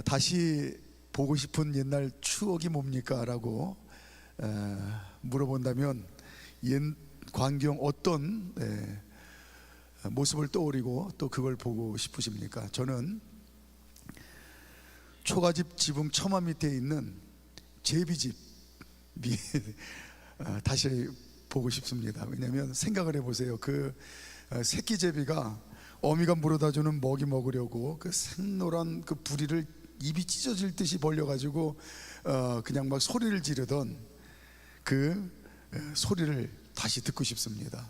다시 보고 싶은 옛날 추억이 뭡니까? 라고 물어본다면 옛 광경 어떤 모습을 떠올리고 또 그걸 보고 싶으십니까? 저는 초가집 지붕 처마 밑에 있는 제비집이 다시 보고 싶습니다. 왜냐하면 생각을 해보세요. 그 새끼 제비가 어미가 물어다 주는 먹이 먹으려고 그 생노란 그 부리를 입이 찢어질 듯이 벌려가지고 그냥 막 소리를 지르던 그 소리를 다시 듣고 싶습니다.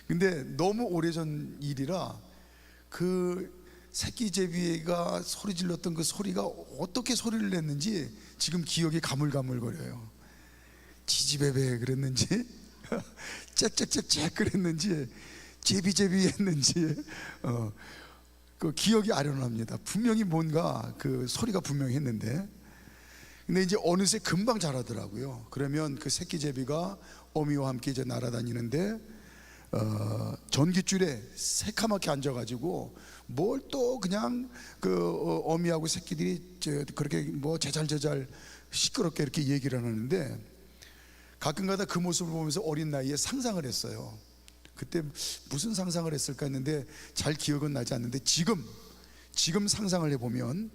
근데 너무 오래전 일이라 그 새끼 제비가 소리 질렀던 그 소리가 어떻게 소리를 냈는지 지금 기억이 가물가물거려요. 지지배배 그랬는지 짹짹짹짹 그랬는지 제비제비 했는지 그 기억이 아련합니다. 분명히 뭔가 그 소리가 분명히 했는데, 근데 이제 어느새 금방 자라더라고요. 그러면 그 새끼 제비가 어미와 함께 이제 날아다니는데 전깃줄에 새카맣게 앉아가지고 뭘 또 그냥 그 어미하고 새끼들이 그렇게 뭐 제잘제잘 시끄럽게 이렇게 얘기를 하는데, 가끔가다 그 모습을 보면서 어린 나이에 상상을 했어요. 그때 무슨 상상을 했을까 했는데 잘 기억은 나지 않는데, 지금 상상을 해보면,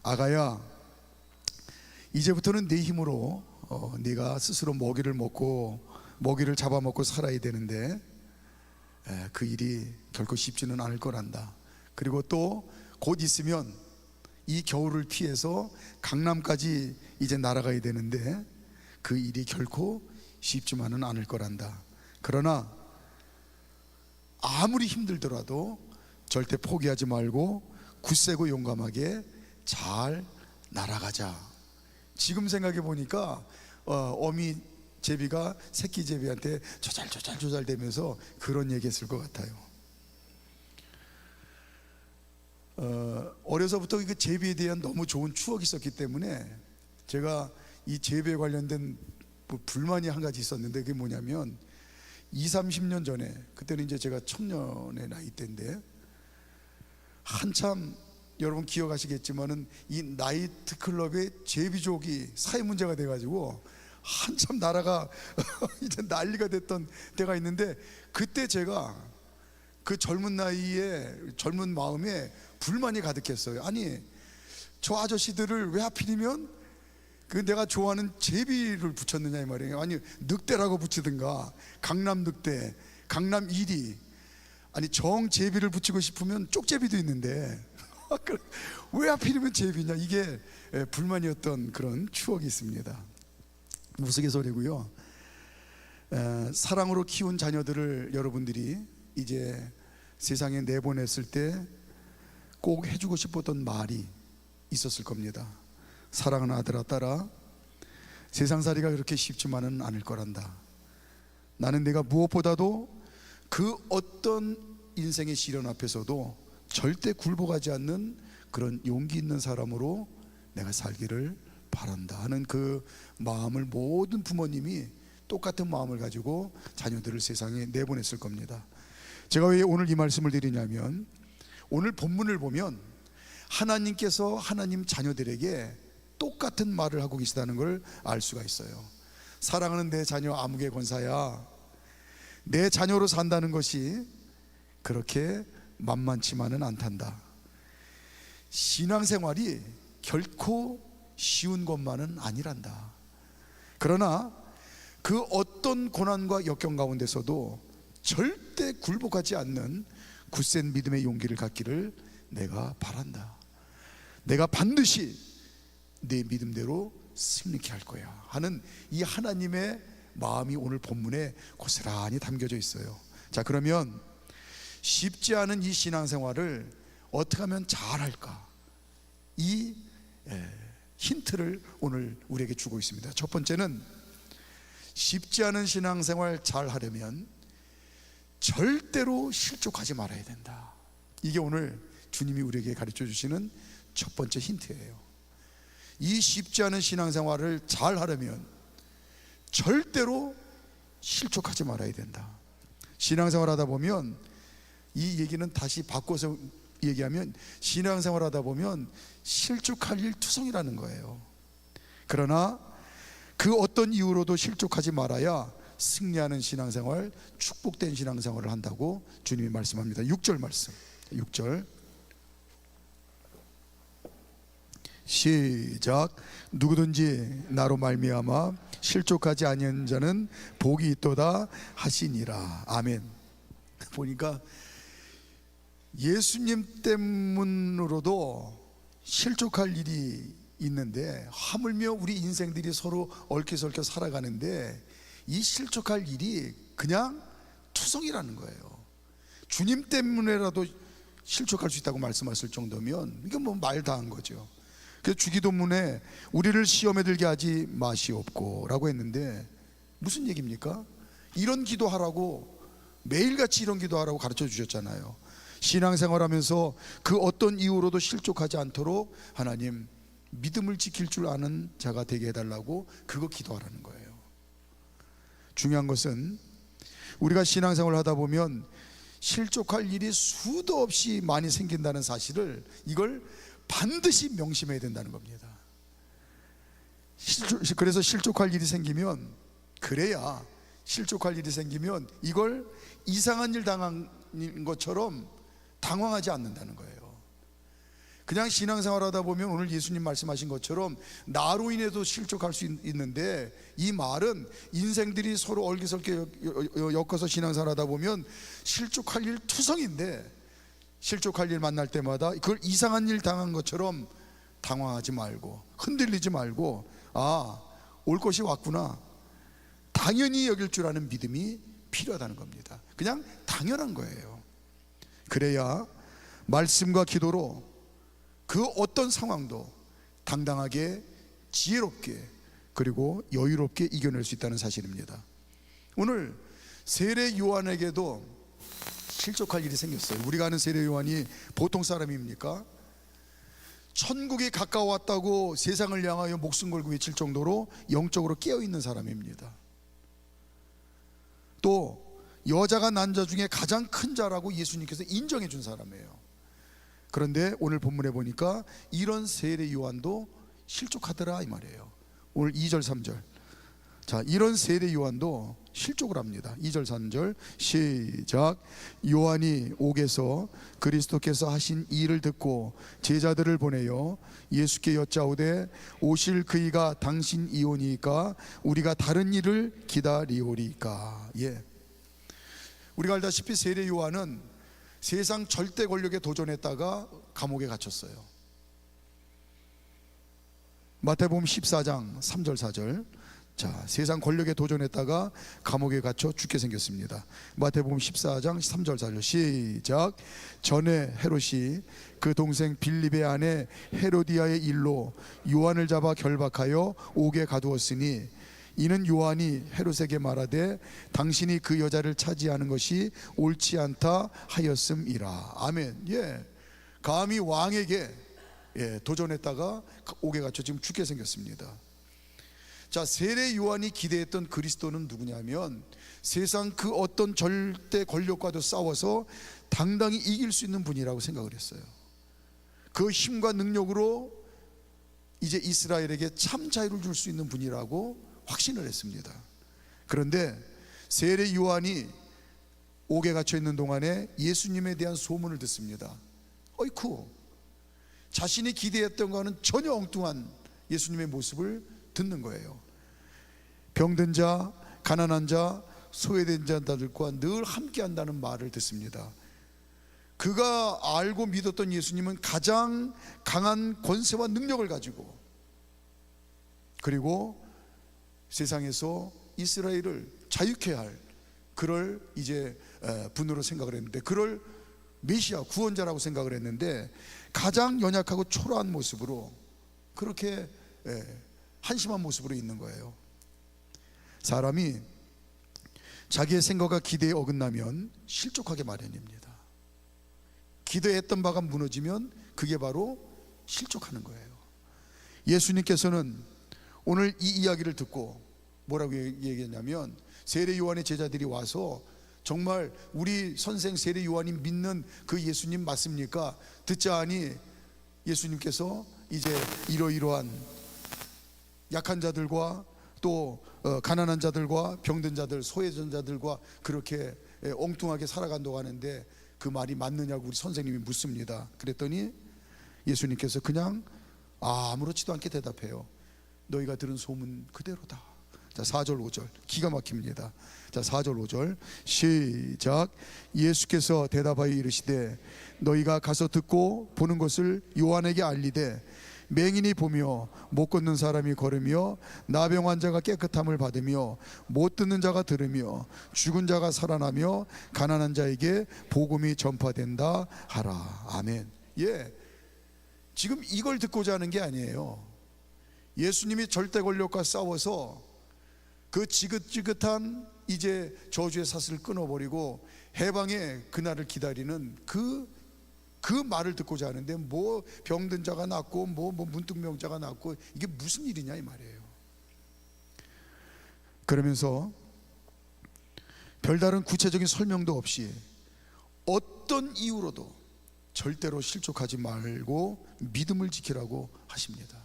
아가야, 이제부터는 내 힘으로 네가 스스로 먹이를 먹고 먹이를 잡아먹고 살아야 되는데 그 일이 결코 쉽지는 않을 거란다. 그리고 또 곧 있으면 이 겨울을 피해서 강남까지 이제 날아가야 되는데 그 일이 결코 쉽지만은 않을 거란다. 그러나 아무리 힘들더라도 절대 포기하지 말고 굳세고 용감하게 잘 날아가자. 지금 생각해 보니까 어미 제비가 새끼 제비한테 조잘조잘 대면서 그런 얘기 했을 것 같아요. 어려서부터 그 제비에 대한 너무 좋은 추억이 있었기 때문에 제가 이 제비에 관련된 불만이 한 가지 있었는데, 그게 뭐냐면 20-30년 전에, 그때는 이제 제가 청년의 나이 때인데, 한참 여러분 기억하시겠지만은 이 나이트 클럽에 제비족이 사회 문제가 돼가지고 한참 나라가 이제 난리가 됐던 때가 있는데, 그때 제가 그 젊은 나이에 젊은 마음에 불만이 가득했어요. 아니, 저 아저씨들을 왜 하필이면 그 내가 좋아하는 제비를 붙였느냐 이 말이에요. 아니, 늑대라고 붙이든가, 강남 늑대, 강남 1위, 아니 정제비를 붙이고 싶으면 쪽제비도 있는데 왜 하필이면 제비냐, 이게 불만이었던 그런 추억이 있습니다. 우스갯소리고요. 사랑으로 키운 자녀들을 여러분들이 이제 세상에 내보냈을 때 꼭 해주고 싶었던 말이 있었을 겁니다. 사랑하는 아들아, 딸아, 세상살이가 그렇게 쉽지만은 않을 거란다. 나는 내가 무엇보다도 그 어떤 인생의 시련 앞에서도 절대 굴복하지 않는 그런 용기 있는 사람으로 내가 살기를 바란다 하는 그 마음을 모든 부모님이 똑같은 마음을 가지고 자녀들을 세상에 내보냈을 겁니다. 제가 왜 오늘 이 말씀을 드리냐면, 오늘 본문을 보면 하나님께서 하나님 자녀들에게 똑같은 말을 하고 계시다는 걸 알 수가 있어요. 사랑하는 내 자녀 아무개 권사야, 내 자녀로 산다는 것이 그렇게 만만치만은 않단다. 신앙생활이 결코 쉬운 것만은 아니란다. 그러나 그 어떤 고난과 역경 가운데서도 절대 굴복하지 않는 굳센 믿음의 용기를 갖기를 내가 바란다. 내가 반드시 내 믿음대로 승리케 할 거야 하는 이 하나님의 마음이 오늘 본문에 고스란히 담겨져 있어요. 자, 그러면 쉽지 않은 이 신앙생활을 어떻게 하면 잘할까, 이 힌트를 오늘 우리에게 주고 있습니다. 첫 번째는, 쉽지 않은 신앙생활 잘 하려면 절대로 실족하지 말아야 된다. 이게 오늘 주님이 우리에게 가르쳐 주시는 첫 번째 힌트예요. 이 쉽지 않은 신앙생활을 잘 하려면 절대로 실족하지 말아야 된다. 신앙생활 하다 보면 이 얘기는 다시 바꿔서 얘기하면 신앙생활 하다 보면 실족할 일 투성이라는 거예요. 그러나 그 어떤 이유로도 실족하지 말아야 승리하는 신앙생활, 축복된 신앙생활을 한다고 주님이 말씀합니다. 6절 말씀, 6절 시작. 누구든지 나로 말미암아 실족하지 아니한 자는 복이 있도다 하시니라. 아멘. 보니까 예수님 때문으로도 실족할 일이 있는데, 하물며 우리 인생들이 서로 얽혀설켜 살아가는데 이 실족할 일이 그냥 투성이라는 거예요. 주님 때문에라도 실족할 수 있다고 말씀하실 정도면 이건 뭐 말 다 한 거죠. 그래서 주기도문에 우리를 시험에 들게 하지 마시옵고 라고 했는데 무슨 얘기입니까? 이런 기도하라고, 매일같이 이런 기도하라고 가르쳐 주셨잖아요. 신앙생활하면서 그 어떤 이유로도 실족하지 않도록 하나님 믿음을 지킬 줄 아는 자가 되게 해달라고 그거 기도하라는 거예요. 중요한 것은 우리가 신앙생활을 하다 보면 실족할 일이 수도 없이 많이 생긴다는 사실을, 이걸 반드시 명심해야 된다는 겁니다. 그래서 실족할 일이 생기면, 그래야 실족할 일이 생기면 이걸 이상한 일 당한 것처럼 당황하지 않는다는 거예요. 그냥 신앙생활 하다 보면 오늘 예수님 말씀하신 것처럼 나로 인해도 실족할 수 있는데, 이 말은 인생들이 서로 얼기설게 엮어서 신앙생활 하다 보면 실족할 일 투성인데, 실족할 일 만날 때마다 그걸 이상한 일 당한 것처럼 당황하지 말고 흔들리지 말고, 아, 올 것이 왔구나, 당연히 여길 줄 아는 믿음이 필요하다는 겁니다. 그냥 당연한 거예요. 그래야 말씀과 기도로 그 어떤 상황도 당당하게, 지혜롭게, 그리고 여유롭게 이겨낼 수 있다는 사실입니다. 오늘 세례 요한에게도 실족할 일이 생겼어요. 우리가 아는 세례 요한이 보통 사람입니까? 천국이 가까워왔다고 세상을 향하여 목숨 걸고 외칠 정도로 영적으로 깨어있는 사람입니다. 또 여자가 난 자 중에 가장 큰 자라고 예수님께서 인정해 준 사람이에요. 그런데 오늘 본문에 보니까 이런 세례 요한도 실족하더라 이 말이에요. 오늘 2절 3절, 자, 이런 세례 요한도 실족을 합니다. 2절 3절 시작. 요한이 옥에서 그리스도께서 하신 일을 듣고 제자들을 보내어 예수께 여짜오되 오실 그이가 당신이오니까 우리가 다른 일을 기다리오리까. 예, 우리가 알다시피 세례 요한은 세상 절대 권력에 도전했다가 감옥에 갇혔어요. 마태복음 14장 3절 4절, 자, 세상 권력에 도전했다가 감옥에 갇혀 죽게 생겼습니다. 마태복음 14장 3절 4절 시작. 전에 헤롯이 그 동생 빌립의 아내 헤로디아의 일로 요한을 잡아 결박하여 옥에 가두었으니 이는 요한이 헤롯에게 말하되 당신이 그 여자를 차지하는 것이 옳지 않다 하였음이라. 아멘. 예, 감히 왕에게 도전했다가 옥에 갇혀 지금 죽게 생겼습니다. 자, 세례 요한이 기대했던 그리스도는 누구냐면 세상 그 어떤 절대 권력과도 싸워서 당당히 이길 수 있는 분이라고 생각을 했어요. 그 힘과 능력으로 이제 이스라엘에게 참 자유를 줄 수 있는 분이라고 확신을 했습니다. 그런데 세례 요한이 옥에 갇혀 있는 동안에 예수님에 대한 소문을 듣습니다. 어이쿠, 자신이 기대했던 것과는 전혀 엉뚱한 예수님의 모습을 듣는 거예요. 병든 자, 가난한 자, 소외된 자들과 늘 함께 한다는 말을 듣습니다. 그가 알고 믿었던 예수님은 가장 강한 권세와 능력을 가지고, 그리고 세상에서 이스라엘을 자유케 할 그럴 이제 분으로 생각을 했는데, 그럴 메시아 구원자라고 생각을 했는데 가장 연약하고 초라한 모습으로 그렇게 한심한 모습으로 있는 거예요. 사람이 자기의 생각과 기대에 어긋나면 실족하게 마련입니다. 기대했던 바가 무너지면 그게 바로 실족하는 거예요. 예수님께서는 오늘 이 이야기를 듣고 뭐라고 얘기했냐면, 세례 요한의 제자들이 와서 정말 우리 선생 세례 요한이 믿는 그 예수님 맞습니까? 듣자 하니 예수님께서 이제 이러이러한 약한 자들과 또 가난한 자들과 병든 자들, 소외된 자들과 그렇게 엉뚱하게 살아간다고 하는데 그 말이 맞느냐고 우리 선생님이 묻습니다. 그랬더니 예수님께서 그냥 아무렇지도 않게 대답해요. 너희가 들은 소문 그대로다. 자, 4절 5절 기가 막힙니다. 자, 4절 5절 시작. 예수께서 대답하여 이르시되 너희가 가서 듣고 보는 것을 요한에게 알리되 맹인이 보며 못 걷는 사람이 걸으며 나병 환자가 깨끗함을 받으며 못 듣는 자가 들으며 죽은 자가 살아나며 가난한 자에게 복음이 전파된다 하라. 아멘. 예, 지금 이걸 듣고자 하는 게 아니에요. 예수님이 절대 권력과 싸워서 그 지긋지긋한 이제 저주의 사슬을 끊어버리고 해방의 그날을 기다리는 그 말을 듣고자 하는데 뭐 병든 자가 낫고 뭐 문득명자가 낫고 이게 무슨 일이냐 이 말이에요. 그러면서 별다른 구체적인 설명도 없이 어떤 이유로도 절대로 실족하지 말고 믿음을 지키라고 하십니다.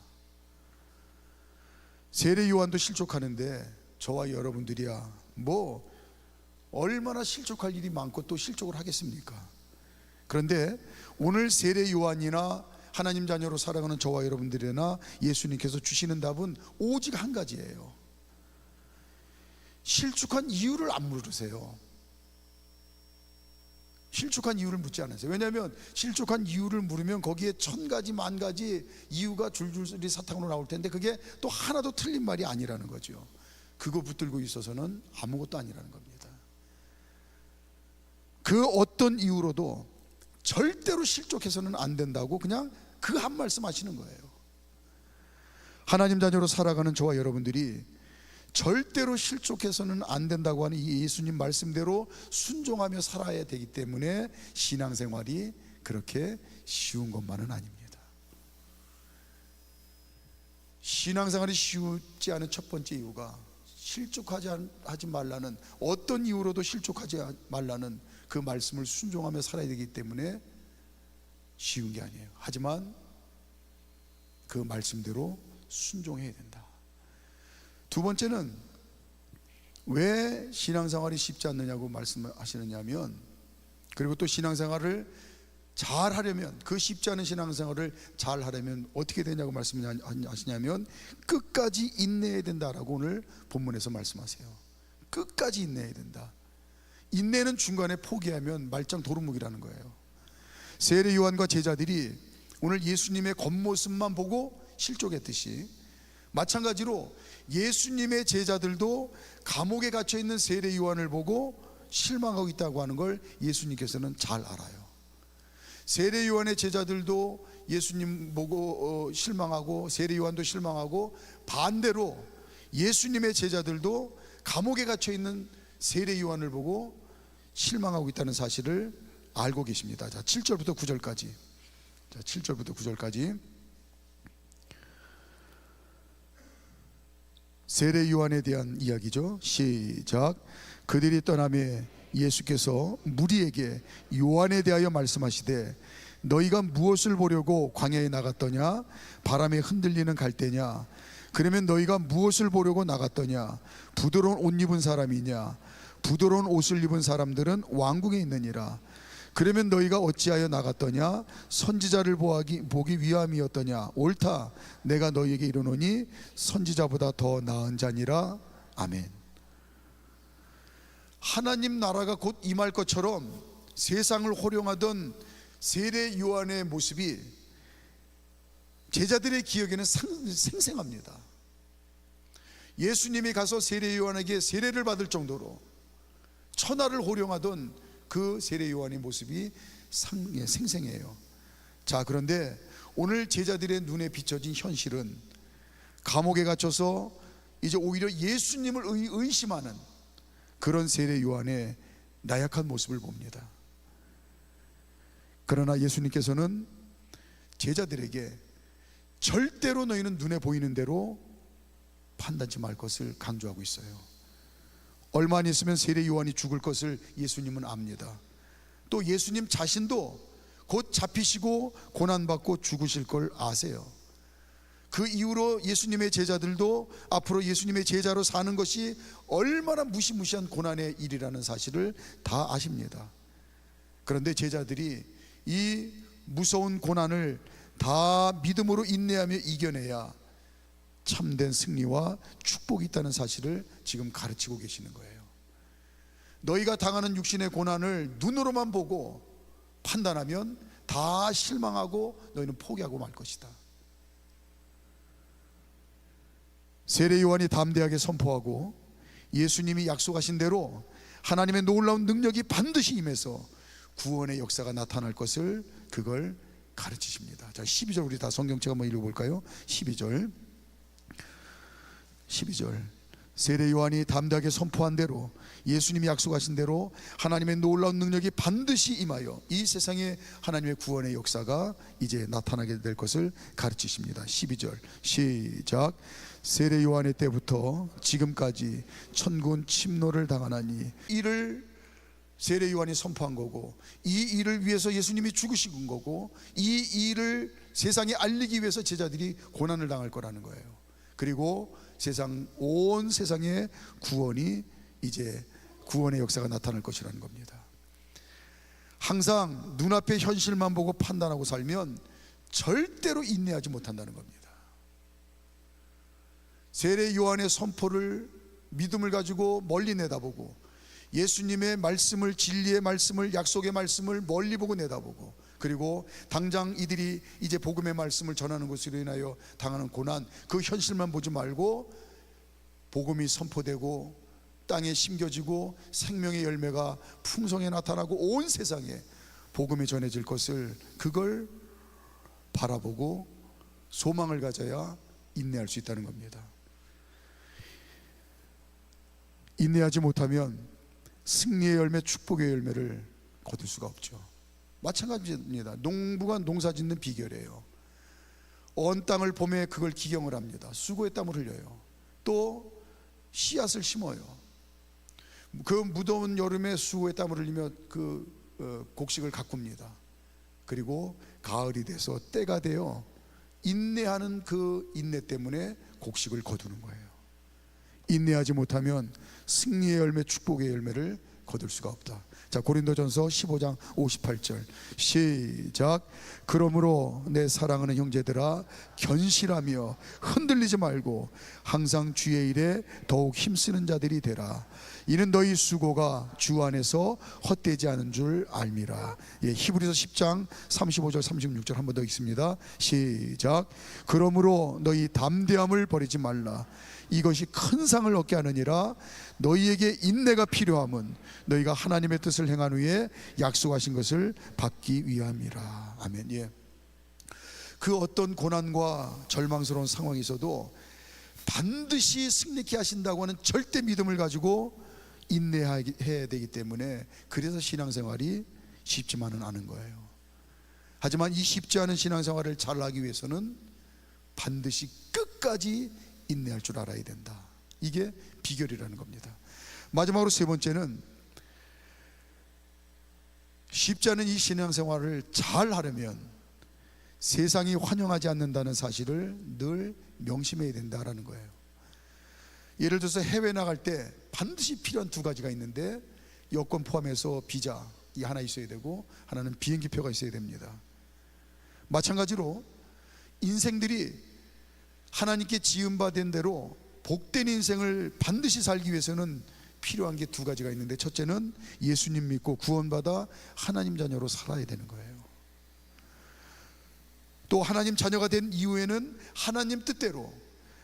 세례 요한도 실족하는데 저와 여러분들이야 뭐 얼마나 실족할 일이 많고 또 실족을 하겠습니까? 그런데 오늘 세례 요한이나 하나님 자녀로 살아가는 저와 여러분들이나 예수님께서 주시는 답은 오직 한 가지예요. 실족한 이유를 안 물으세요. 실족한 이유를 묻지 않으세요. 왜냐하면 실족한 이유를 물으면 거기에 1000가지 만가지 이유가 줄줄이 사탕으로 나올 텐데 그게 또 하나도 틀린 말이 아니라는 거죠. 그거 붙들고 있어서는 아무것도 아니라는 겁니다. 그 어떤 이유로도 절대로 실족해서는 안 된다고 그냥 그 한 말씀 하시는 거예요. 하나님 자녀로 살아가는 저와 여러분들이 절대로 실족해서는 안 된다고 하는 이 예수님 말씀대로 순종하며 살아야 되기 때문에 신앙생활이 그렇게 쉬운 것만은 아닙니다. 신앙생활이 쉽지 않은 첫 번째 이유가 실족하지 말라는, 어떤 이유로도 실족하지 말라는 그 말씀을 순종하며 살아야 되기 때문에 쉬운 게 아니에요. 하지만 그 말씀대로 순종해야 된다. 두 번째는 왜 신앙생활이 쉽지 않느냐고 말씀하시느냐면, 그리고 또 신앙생활을 잘 하려면, 그 쉽지 않은 신앙생활을 잘 하려면 어떻게 되냐고 말씀하시냐면 끝까지 인내해야 된다라고 오늘 본문에서 말씀하세요. 끝까지 인내해야 된다. 인내는 중간에 포기하면 말짱 도루묵이라는 거예요. 세례 요한과 제자들이 오늘 예수님의 겉모습만 보고 실족했듯이, 마찬가지로 예수님의 제자들도 감옥에 갇혀 있는 세례 요한을 보고 실망하고 있다고 하는 걸 예수님께서는 잘 알아요. 세례 요한의 제자들도 예수님 보고 실망하고, 세례 요한도 실망하고, 반대로 예수님의 제자들도 감옥에 갇혀 있는 세례 요한을 보고 실망하고 있다는 사실을 알고 계십니다. 자, 7절부터 9절까지. 자, 7절부터 9절까지. 세례 요한에 대한 이야기죠. 시작. 그들이 떠나매 예수께서 무리에게 요한에 대하여 말씀하시되 너희가 무엇을 보려고 광야에 나갔더냐? 바람에 흔들리는 갈대냐? 그러면 너희가 무엇을 보려고 나갔더냐? 부드러운 옷 입은 사람이냐? 부드러운 옷을 입은 사람들은 왕궁에 있느니라. 그러면 너희가 어찌하여 나갔더냐? 선지자를 보기 위함이었더냐? 옳다. 내가 너희에게 이르노니 선지자보다 더 나은 자니라. 아멘. 하나님 나라가 곧 임할 것처럼 세상을 호령하던 세례 요한의 모습이 제자들의 기억에는 생생합니다. 예수님이 가서 세례 요한에게 세례를 받을 정도로 천하를 호령하던 그 세례 요한의 모습이 생생해요. 자, 그런데 오늘 제자들의 눈에 비춰진 현실은 감옥에 갇혀서 이제 오히려 예수님을 의심하는 그런 세례 요한의 나약한 모습을 봅니다. 그러나 예수님께서는 제자들에게 절대로 너희는 눈에 보이는 대로 판단치 말 것을 강조하고 있어요. 얼마 안 있으면 세례 요한이 죽을 것을 예수님은 압니다. 또 예수님 자신도 곧 잡히시고 고난받고 죽으실 걸 아세요. 그 이후로 예수님의 제자들도 앞으로 예수님의 제자로 사는 것이 얼마나 무시무시한 고난의 일이라는 사실을 다 아십니다. 그런데 제자들이 이 무서운 고난을 다 믿음으로 인내하며 이겨내야 참된 승리와 축복이 있다는 사실을 지금 가르치고 계시는 거예요. 너희가 당하는 육신의 고난을 눈으로만 보고 판단하면 다 실망하고 너희는 포기하고 말 것이다. 세례 요한이 담대하게 선포하고 예수님이 약속하신 대로 하나님의 놀라운 능력이 반드시 임해서 구원의 역사가 나타날 것을 그걸 가르치십니다. 자, 12절 우리 다 성경책 한번 읽어볼까요? 12절 세례 요한이 담대하게 선포한 대로 예수님이 약속하신 대로 하나님의 놀라운 능력이 반드시 임하여 이 세상에 하나님의 구원의 역사가 이제 나타나게 될 것을 가르치십니다. 12절 시작. 세례 요한의 때부터 지금까지 천군 침노를 당하나니, 이를 세례 요한이 선포한 거고, 이 일을 위해서 예수님이 죽으신 거고, 이 일을 세상에 알리기 위해서 제자들이 고난을 당할 거라는 거예요. 그리고 온 세상에 구원이 이제 구원의 역사가 나타날 것이라는 겁니다. 항상 눈앞의 현실만 보고 판단하고 살면 절대로 인내하지 못한다는 겁니다. 세례 요한의 선포를 믿음을 가지고 멀리 내다보고, 예수님의 말씀을, 진리의 말씀을, 약속의 말씀을 멀리 보고 내다보고, 그리고 당장 이들이 이제 복음의 말씀을 전하는 것으로 인하여 당하는 고난, 그 현실만 보지 말고 복음이 선포되고 땅에 심겨지고 생명의 열매가 풍성히 나타나고 온 세상에 복음이 전해질 것을, 그걸 바라보고 소망을 가져야 인내할 수 있다는 겁니다. 인내하지 못하면 승리의 열매, 축복의 열매를 거둘 수가 없죠. 마찬가지입니다. 농부가 농사 짓는 비결이에요. 언 땅을 봄에 그걸 기경을 합니다. 수고의 땀을 흘려요. 또 씨앗을 심어요. 그 무더운 여름에 수고의 땀을 흘리며 곡식을 가꿉니다. 그리고 가을이 돼서 때가 되어 인내하는 그 인내 때문에 곡식을 거두는 거예요. 인내하지 못하면 승리의 열매, 축복의 열매를 거둘 수가 없다. 자, 고린도전서 15장 58절 시작. 그러므로 내 사랑하는 형제들아, 견실하며 흔들리지 말고 항상 주의 일에 더욱 힘쓰는 자들이 되라. 이는 너희 수고가 주 안에서 헛되지 않은 줄 알미라. 예, 히브리서 10장 35절 36절 한 번 더 읽습니다. 시작. 그러므로 너희 담대함을 버리지 말라. 이것이 큰 상을 얻게 하느니라. 너희에게 인내가 필요함은 너희가 하나님의 뜻을 행한 후에 약속하신 것을 받기 위함이라. 아멘. 예. 그 어떤 고난과 절망스러운 상황이 있어도 반드시 승리케 하신다고 하는 절대 믿음을 가지고 인내해야 되기 때문에, 그래서 신앙생활이 쉽지만은 않은 거예요. 하지만 이 쉽지 않은 신앙생활을 잘하기 위해서는 반드시 끝까지 인내할 줄 알아야 된다. 이게 비결이라는 겁니다. 마지막으로 세 번째는, 쉽지 않은 이 신앙생활을 잘 하려면 세상이 환영하지 않는다는 사실을 늘 명심해야 된다라는 거예요. 예를 들어서 해외 나갈 때 반드시 필요한 두 가지가 있는데, 여권 포함해서 비자 이 하나 있어야 되고, 하나는 비행기표가 있어야 됩니다. 마찬가지로 인생들이 하나님께 지음받은 대로 복된 인생을 반드시 살기 위해서는 필요한 게 두 가지가 있는데, 첫째는 예수님 믿고 구원받아 하나님 자녀로 살아야 되는 거예요. 또 하나님 자녀가 된 이후에는 하나님 뜻대로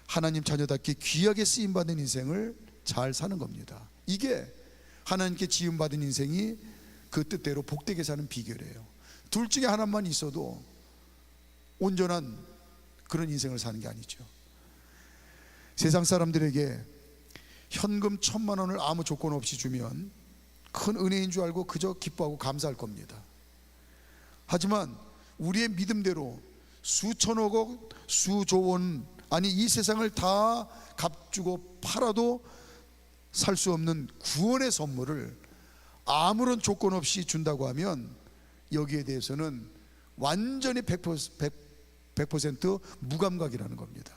하나님 자녀답게 귀하게 쓰임받은 인생을 잘 사는 겁니다. 이게 하나님께 지음받은 인생이 그 뜻대로 복되게 사는 비결이에요. 둘 중에 하나만 있어도 온전한 그런 인생을 사는 게 아니죠. 세상 사람들에게 현금 1,000만 원을 아무 조건 없이 주면 큰 은혜인 줄 알고 그저 기뻐하고 감사할 겁니다. 하지만 우리의 믿음대로 수천억, 수조 원, 아니 이 세상을 다 값주고 팔아도 살 수 없는 구원의 선물을 아무런 조건 없이 준다고 하면 여기에 대해서는 완전히 100% 무감각이라는 겁니다.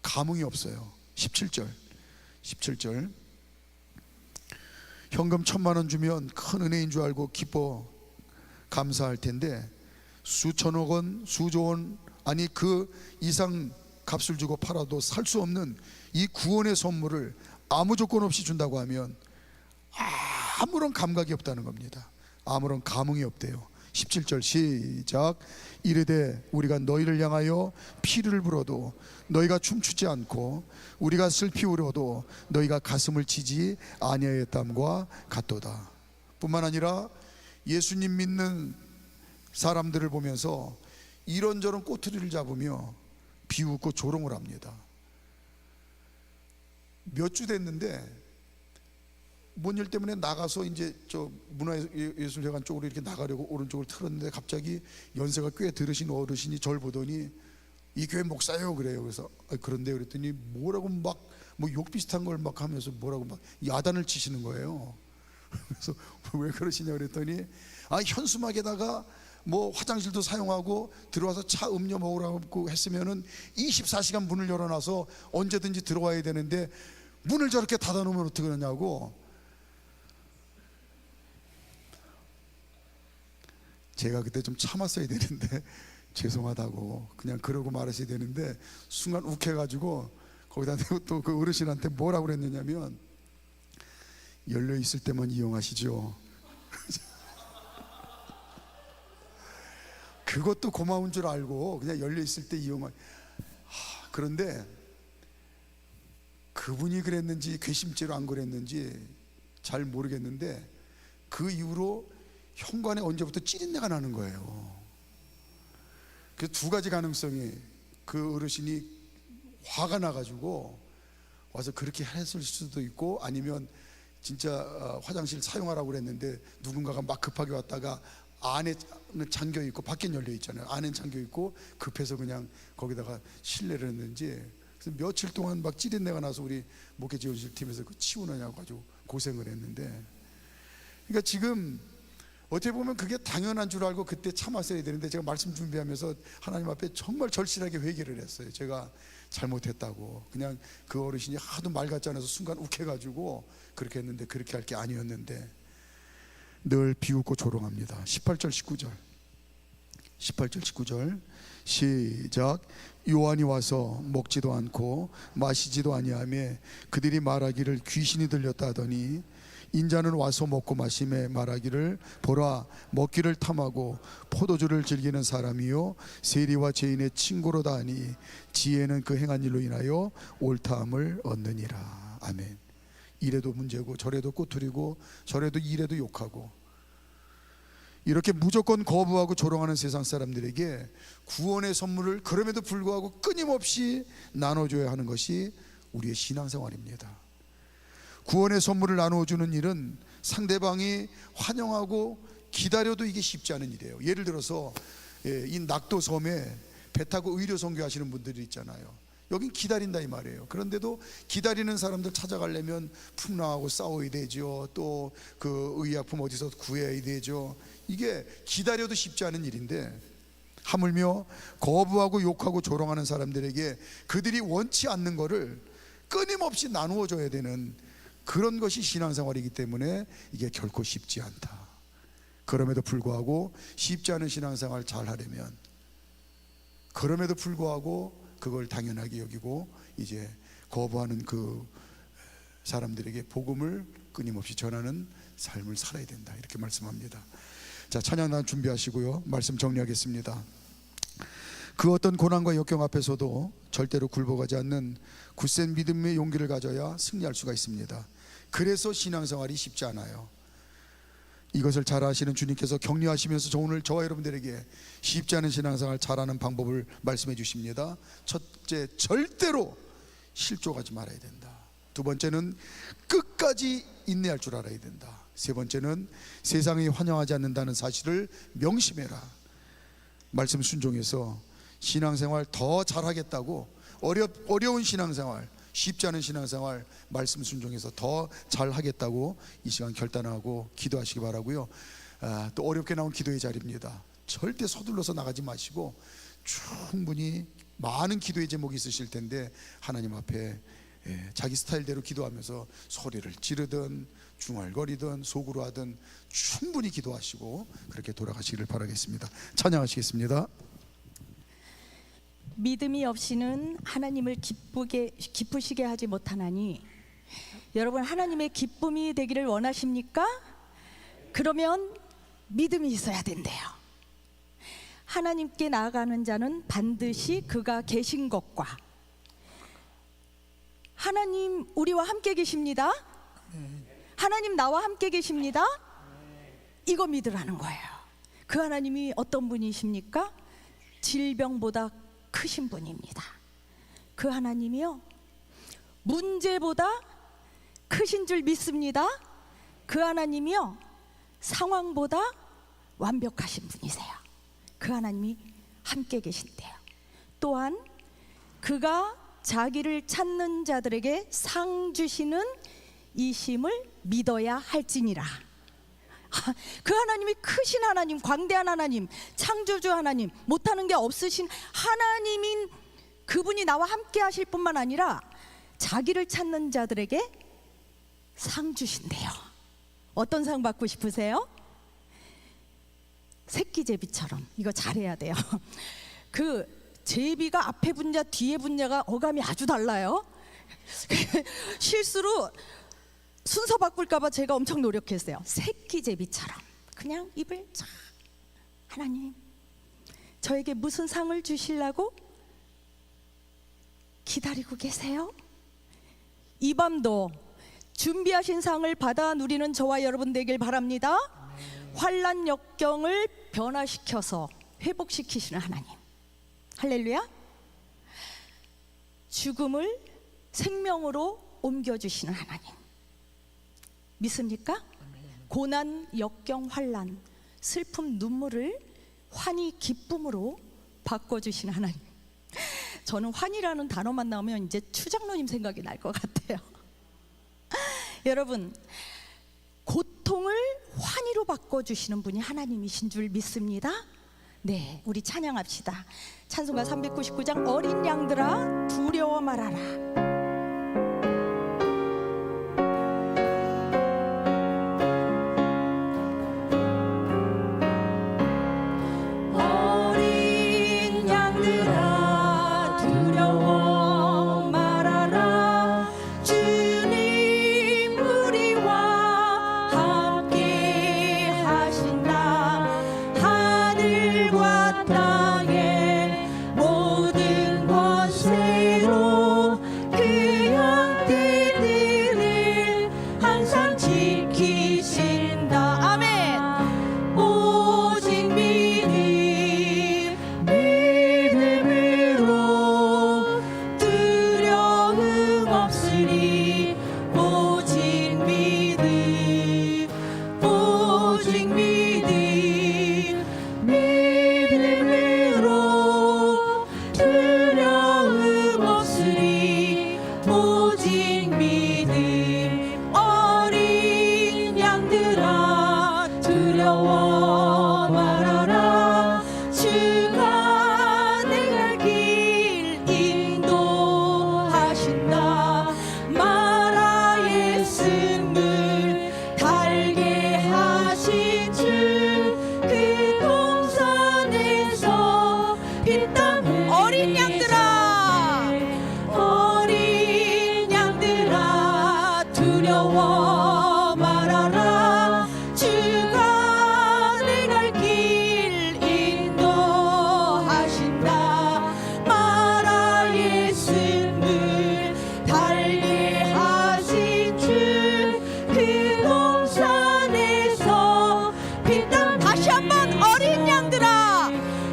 감흥이 없어요. 17절 현금 1,000만 원 주면 큰 은혜인 줄 알고 기뻐 감사할 텐데 수천억 원, 수조 원, 아니 그 이상 값을 주고 팔아도 살 수 없는 이 구원의 선물을 아무 조건 없이 준다고 하면 아무런 감각이 없다는 겁니다. 아무런 감흥이 없대요. 17절 시작. 이르되 우리가 너희를 향하여 피를 불어도 너희가 춤추지 않고 우리가 슬피 울어도 너희가 가슴을 치지 아니하였담과 같도다. 뿐만 아니라 예수님 믿는 사람들을 보면서 이런저런 꼬투리를 잡으며 비웃고 조롱을 합니다. 몇 주 됐는데 뭔 일 때문에 나가서 이제 저 문화예술회관 쪽으로 이렇게 나가려고 오른쪽을 틀었는데 갑자기 연세가 꽤 들으신 어르신이 절 보더니 이 교회 목사예요 그래요. 그래서 그런데 그랬더니 뭐라고 막 뭐 욕 비슷한 걸 막 하면서 뭐라고 막 야단을 치시는 거예요. 그래서 왜 그러시냐 그랬더니 현수막에다가 뭐 화장실도 사용하고 들어와서 차 음료 먹으라고 했으면은 24시간 문을 열어놔서 언제든지 들어와야 되는데 문을 저렇게 닫아놓으면 어떡하냐고. 제가 그때 좀 참았어야 되는데 죄송하다고 그냥 그러고 말하셔야 되는데 순간 욱해가지고 거기다 대고 또 그 어르신한테 뭐라고 그랬느냐면 열려있을 때만 이용하시죠. 그것도 고마운 줄 알고 그냥 열려있을 때 이용하. 그런데 그분이 그랬는지 괘씸죄로 안 그랬는지 잘 모르겠는데 그 이후로 현관에 언제부터 찌린내가 나는 거예요. 그 두 가지 가능성이, 그 어르신이 화가 나가지고 와서 그렇게 했을 수도 있고 아니면 진짜 화장실 사용하라고 그랬는데 누군가가 막 급하게 왔다가 안에는 잠겨 있고 밖엔 열려 있잖아요. 안엔 잠겨 있고 급해서 그냥 거기다가 실례를 했는지 그래서 며칠 동안 막 찌린내가 나서 우리 목회지원실 팀에서 그 치우느냐고 가지고 고생을 했는데, 그러니까 지금 어떻게 보면 그게 당연한 줄 알고 그때 참았어야 되는데 제가 말씀 준비하면서 하나님 앞에 정말 절실하게 회개를 했어요. 제가 잘못했다고. 그냥 그 어르신이 하도 말 같지 않아서 순간 욱해가지고 그렇게 했는데 그렇게 할 게 아니었는데 늘 비웃고 조롱합니다. 18절 19절 시작. 요한이 와서 먹지도 않고 마시지도 아니하며 그들이 말하기를 귀신이 들렸다 하더니 인자는 와서 먹고 마심에 말하기를 보라 먹기를 탐하고 포도주를 즐기는 사람이요 세리와 죄인의 친구로다 하니 지혜는 그 행한 일로 인하여 옳다함을 얻느니라. 아멘. 이래도 문제고 저래도 꼬투리고 저래도 이래도 욕하고 이렇게 무조건 거부하고 조롱하는 세상 사람들에게 구원의 선물을 그럼에도 불구하고 끊임없이 나눠줘야 하는 것이 우리의 신앙생활입니다. 구원의 선물을 나눠주는 일은 상대방이 환영하고 기다려도 이게 쉽지 않은 일이에요. 예를 들어서 이 낙도섬에 배 타고 의료 선교하시는 분들이 있잖아요. 여긴 기다린다 이 말이에요. 그런데도 기다리는 사람들 찾아가려면 풍랑하고 싸워야 되죠. 또 그 의약품 어디서 구해야 되죠. 이게 기다려도 쉽지 않은 일인데 하물며 거부하고 욕하고 조롱하는 사람들에게 그들이 원치 않는 거를 끊임없이 나누어 줘야 되는 그런 것이 신앙생활이기 때문에 이게 결코 쉽지 않다. 그럼에도 불구하고 쉽지 않은 신앙생활 잘 하려면 그럼에도 불구하고 그걸 당연하게 여기고 이제 거부하는 그 사람들에게 복음을 끊임없이 전하는 삶을 살아야 된다. 이렇게 말씀합니다. 자, 찬양단 준비하시고요. 말씀 정리하겠습니다. 그 어떤 고난과 역경 앞에서도 절대로 굴복하지 않는 굳센 믿음의 용기를 가져야 승리할 수가 있습니다. 그래서 신앙생활이 쉽지 않아요. 이것을 잘 아시는 주님께서 격려하시면서 오늘 저와 여러분들에게 쉽지 않은 신앙생활 잘하는 방법을 말씀해 주십니다. 첫째, 절대로 실족하지 말아야 된다. 두 번째는 끝까지 인내할 줄 알아야 된다. 세 번째는 세상이 환영하지 않는다는 사실을 명심해라. 말씀 순종해서 신앙생활 더 잘하겠다고 어려운 신앙생활, 쉽지 않은 신앙생활 말씀 순종해서 더 잘하겠다고 이 시간 결단하고 기도하시기 바라고요. 또 어렵게 나온 기도의 자리입니다. 절대 서둘러서 나가지 마시고 충분히 많은 기도의 제목이 있으실 텐데 하나님 앞에 자기 스타일대로 기도하면서 소리를 지르든 중얼거리든 속으로 하든 충분히 기도하시고 그렇게 돌아가시기를 바라겠습니다. 찬양하시겠습니다. 믿음이 없이는 하나님을 기쁘시게 하지 못하나니, 여러분 하나님의 기쁨이 되기를 원하십니까? 그러면 믿음이 있어야 된대요. 하나님께 나아가는 자는 반드시 그가 계신 것과, 하나님 우리와 함께 계십니다. 하나님 나와 함께 계십니다. 이거 믿으라는 거예요. 그 하나님이 어떤 분이십니까? 질병보다 크신 분입니다. 그 하나님이요, 문제보다 크신 줄 믿습니다. 그 하나님이요, 상황보다 완벽하신 분이세요. 그 하나님이 함께 계신대요. 또한 그가 자기를 찾는 자들에게 상 주시는 이심을 믿어야 할지니라. 그 하나님이 크신 하나님, 광대한 하나님, 창조주 하나님, 못하는 게 없으신 하나님인 그분이 나와 함께 하실 뿐만 아니라 자기를 찾는 자들에게 상 주신대요. 어떤 상 받고 싶으세요? 새끼제비처럼. 이거 잘해야 돼요. 그 제비가 앞에 분자 뒤에 분자가 어감이 아주 달라요. 실수로 순서 바꿀까봐 제가 엄청 노력했어요. 새끼제비처럼 그냥 입을 쫙, 하나님 저에게 무슨 상을 주시려고 기다리고 계세요? 이 밤도 준비하신 상을 받아 누리는 저와 여러분 되길 바랍니다. 환난 역경을 변화시켜서 회복시키시는 하나님, 할렐루야. 죽음을 생명으로 옮겨주시는 하나님 믿습니까? 고난, 역경, 환난, 슬픔, 눈물을 환희, 기쁨으로 바꿔주시는 하나님. 저는 환희라는 단어만 나오면 이제 추장로님 생각이 날 것 같아요. 여러분, 고통을 환희로 바꿔주시는 분이 하나님이신 줄 믿습니다. 네, 우리 찬양합시다. 찬송가 399장 어린 양들아 두려워 말아라.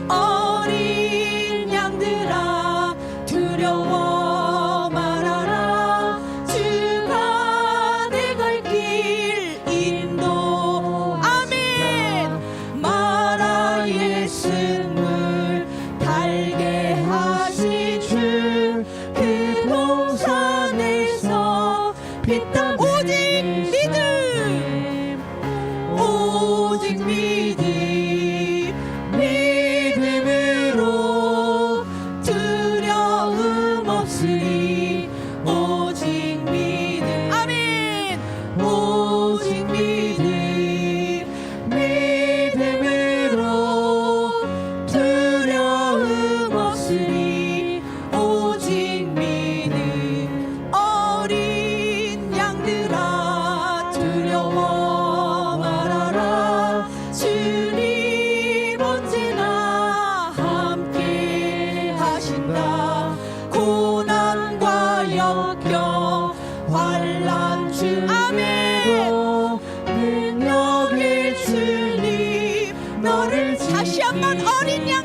어린 양들아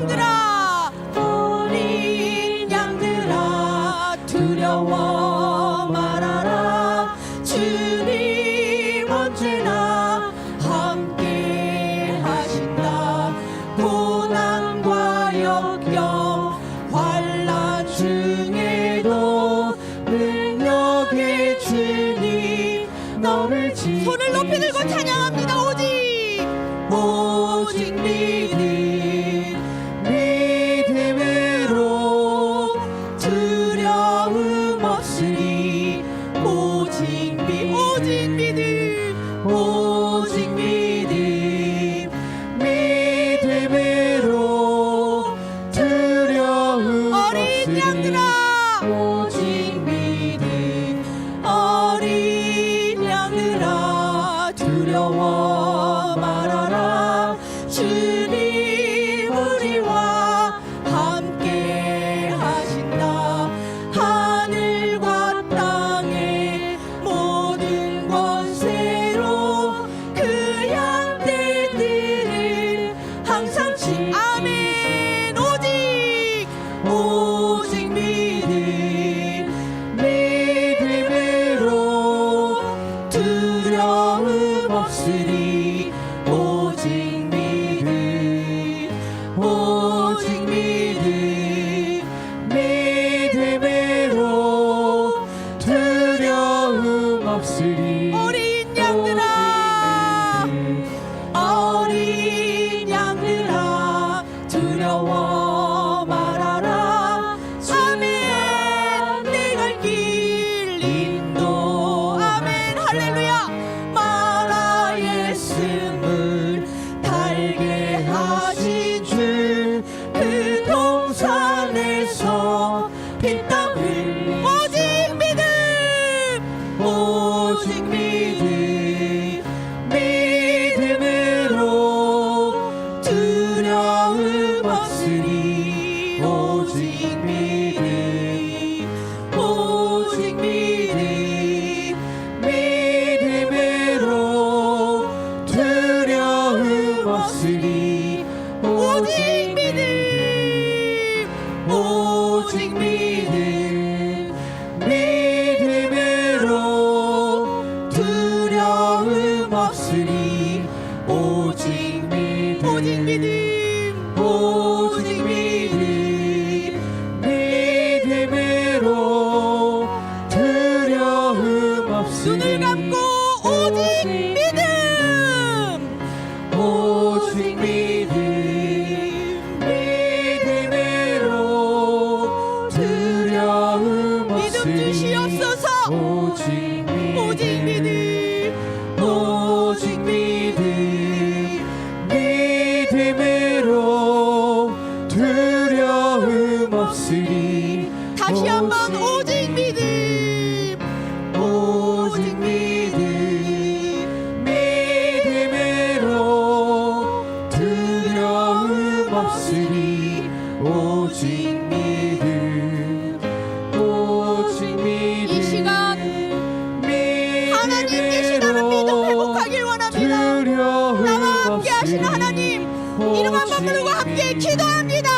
양들아, 어린 양들아, 두려워 말아라. 주님 언제나 함께 하신다. 고난과 역경 환난 중에도 능력의 주님 너를 지키. 손을 높이 들고 찬양합니다. 오직 믿음으로 두려움 없으리. 오직 믿음으로 두려움 어린 양들아, 오직 믿음. 어린 양들아, 두려워 말아라. 주님 우리와 함께 하신다. 하늘과 땅의 모든 권세로 그 양떼들을 항상 아멘. 오직 믿음으로 두려움 없으리. 오직 믿음으로 두려움 없으리. 어린 양들아, 두려워 말아라. 아멘. 내 갈 길 인도. 아멘. 할렐루야. 마라의 숨을 달게 하신 주, 그 동산에서 피땀 흘린 오직 믿음으로 두려움 없으리. 오직 믿음으로 두려움 없으리. 오직 믿음으로 두려움 없으리. 오직 믿음으로 두려움 없으리. 눈을 감고 오직 믿음으로 두려움 없으리. 믿음 주시옵소서. 오직 믿음으로 두려움 없으리. 다시 한번 오직 믿음으로 두려움 없으리. 오직 믿음. 이 시간 하나님 계시다는 믿음 회복하길 원합니다. 나와 함께 하시는 하나님 이름 한번 부르고 함께 기도합니다.